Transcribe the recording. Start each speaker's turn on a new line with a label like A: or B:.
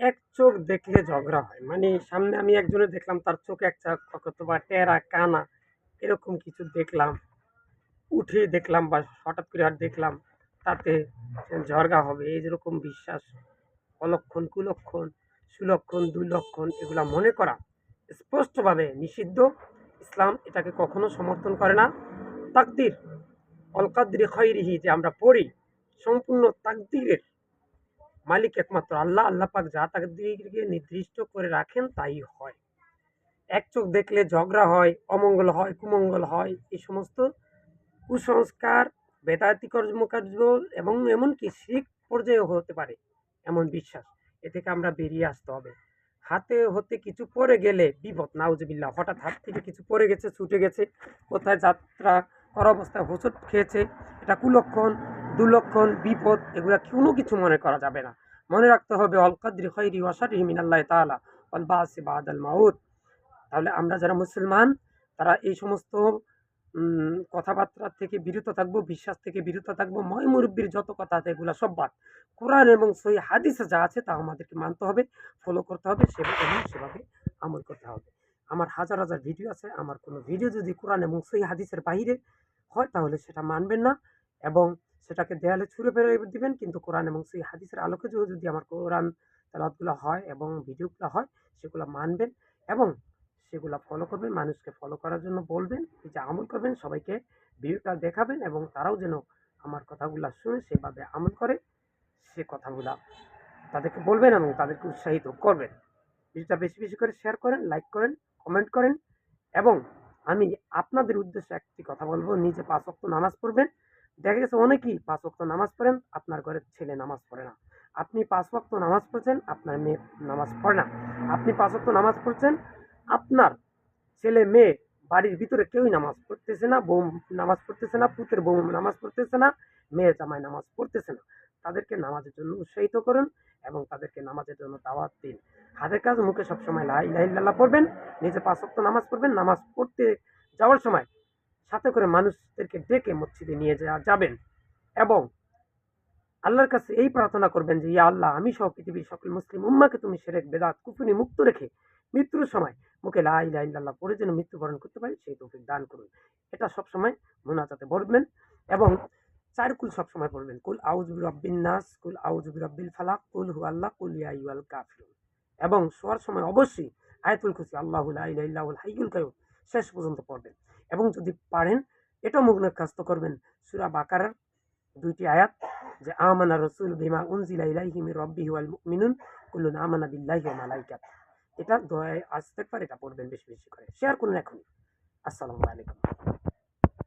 A: এক চোখ দেখলে ঝগড়া হয়। মানে সামনে আমি একজনের দেখলাম তার চোখ একটা হয়তোবা টেরা, কানা এরকম কিছু দেখলাম। উঠে দেখলাম বা হঠাৎ করে আর দেখলাম তাতে ঝগড়া হবে। এই যেরকম বিশ্বাস, অলক্ষণ, কুলক্ষণ, সুলক্ষণ, দুলক্ষণ এগুলা মনে করা স্পষ্টভাবে নিষিদ্ধ। ইসলাম এটাকে কখনো সমর্থন করে না। তাকদির, অল কাদরি খাইরিহি যে আমরা পড়ি, সম্পূর্ণ তাকদিরের মালিক একমাত্র আল্লাহ। আল্লাহ পাক যা তাকদীরকে নির্দিষ্ট করে রাখেন তাই হয়। এক চোখ দেখলে ঝগড়া হয়, অমঙ্গল হয়, কুমঙ্গল হয়, এই সমস্ত কুসংস্কার, বেদাতি কর্মকাণ্ড এবং এমনকি শিরক পর্যায়েও হতে পারে এমন বিশ্বাস। এ থেকে আমরা বেরিয়ে আসতে হবে। হাতে হতে কিছু পড়ে গেলে বিপদ, নাউজুবিল্লাহ। হঠাৎ হাত থেকে কিছু পড়ে গেছে, ছুটে গেছে, কোথায় যাত্রা করা অবস্থায় হোঁচট খেয়েছে, এটা কুলক্ষণ, দুলক্ষণ, বিপদ, এগুলা কোনো কিছু মনে করা যাবে না। মনে রাখতে হবে অল কাদরি খাইরি ওয়া শাররিহি মিনাল্লাহি তাআলা ওয়াল বাসি বাদাল মাউত। তাহলে আমরা যারা মুসলমান তারা এই সমস্ত কথাবার্তা থেকে বিরত থাকবো, বিশ্বাস থেকে বিরত থাকবো। ময় মুরব্বির যত কথা আছে এগুলা সব বাদ। কোরআন এবং সহিহ হাদিসে যা আছে তা আমাদেরকে মানতে হবে, ফলো করতে হবে, সেভাবে আমল করতে হবে। আমার হাজার, হাজার ভিডিও আছে। আমার কোনো ভিডিও যদি কোরআন এবং সহিহ হাদিসের বাহিরে হয় তাহলে সেটা মানবেন না এবং সেটাকে দেয়ালে ছুঁড়ে ফেলে দিবেন। কিন্তু কোরআন এবং সহিহ হাদিসের আলোকে যদি আমার কোরআন তেলাওয়াতগুলা হয় এবং ভিডিওগুলা হয় সেগুলা মানবেন এবং সেগুলা ফলো করবেন, মানুষকে ফলো করার জন্য বলবেন, এই যে আমল করবেন, সবাইকে ভিডিওটা দেখাবেন এবং তারাও যেন আমার কথাগুলা শুনে সেভাবে আমল করে। সে কথাগুলা তাদেরকে বলবেন এবং তাদেরকে উৎসাহিত করবেন। ভিডিওটা বেশি, বেশি করে শেয়ার করেন, লাইক করেন, কমেন্ট করেন এবং আমি আপনাদের উদ্দেশ্যে একটি কথা বলবো, নিজে ৫ ওয়াক্ত নামাজ পড়বেন। দেখা গেছে অনেকেই ৫ ওয়াক্ত নামাজ পড়েন, আপনার ঘরের ছেলে নামাজ পড়ে না। আপনি ৫ ওয়াক্ত নামাজ পড়ছেন, আপনার মেয়ে নামাজ পড়ে না। আপনি ৫ ওয়াক্ত নামাজ পড়ছেন, আপনার ছেলে মেয়ে বাড়ির ভিতরে কেউই নামাজ পড়তেছে না, বউ নামাজ পড়তেছে না, পুতের বউ নামাজ পড়তেছে না, মেয়ে জামাই নামাজ পড়তেছে না। তাদেরকে নামাজের জন্য উৎসাহিত করুন এবং তাদেরকে নামাজের জন্য দাওয়াত দিন। হাতের কাজ, মুখে সবসময় লা ইলাহা ইল্লাল্লাহ পড়বেন, নিজে ৫ ওয়াক্ত নামাজ পড়বেন। নামাজ পড়তে যাওয়ার সময় সাথে করে মানুষদেরকে ডেকে মসজিদে নিয়ে যাবেন এবং আল্লাহর কাছে এই প্রার্থনা করবেন যে, ইয়া আল্লাহ, আমি সহ পৃথিবীর সকল মুসলিম উম্মাহকে তুমি শিরক, বেদাত, কুফরি মুক্ত রেখে মৃত্যুর সময় মুখে লা ইলাহা ইল্লাল্লাহ পড়ে যেন মৃত্যুবরণ করতে পারি সেই তৌফিক দান করুন। এটা সবসময় মুনাজাতে পড়বেন এবং ৪ কুল সবসময় পড়বেন। কুল আউযু বিরাব্বিন নাস, কুল আউযু বিরাব্বিল ফালাক, কুল হুয়াল্লাহ, কুল ইয়া আইয়ুহাল কাফিরুন। এবং শোয়ার সময় অবশ্যই আয়াতুল কুরসি, আল্লাহু লা ইলাহা ইল্লা হুয়াল হাইয়ুল কাইয়ুম শেষ পর্যন্ত পড়বেন এবং যদি পারেন এটাও মুখস্থ করবেন সূরা বাকারার ২ টি আয়াত, যে আমানা রাসূলু বিমা উনজিলা ইলাইহি মির রাব্বিহি ওয়াল মুমিনুন কুল্লুন আমানা বিল্লাহি ওয়া মালাইকাতিহি। এটা দোয়ায়ে ইস্তেগফার, এটা পড়বেন বেশি, বেশি করে। শেয়ার করুন এখনই। আসসালামু আলাইকুম।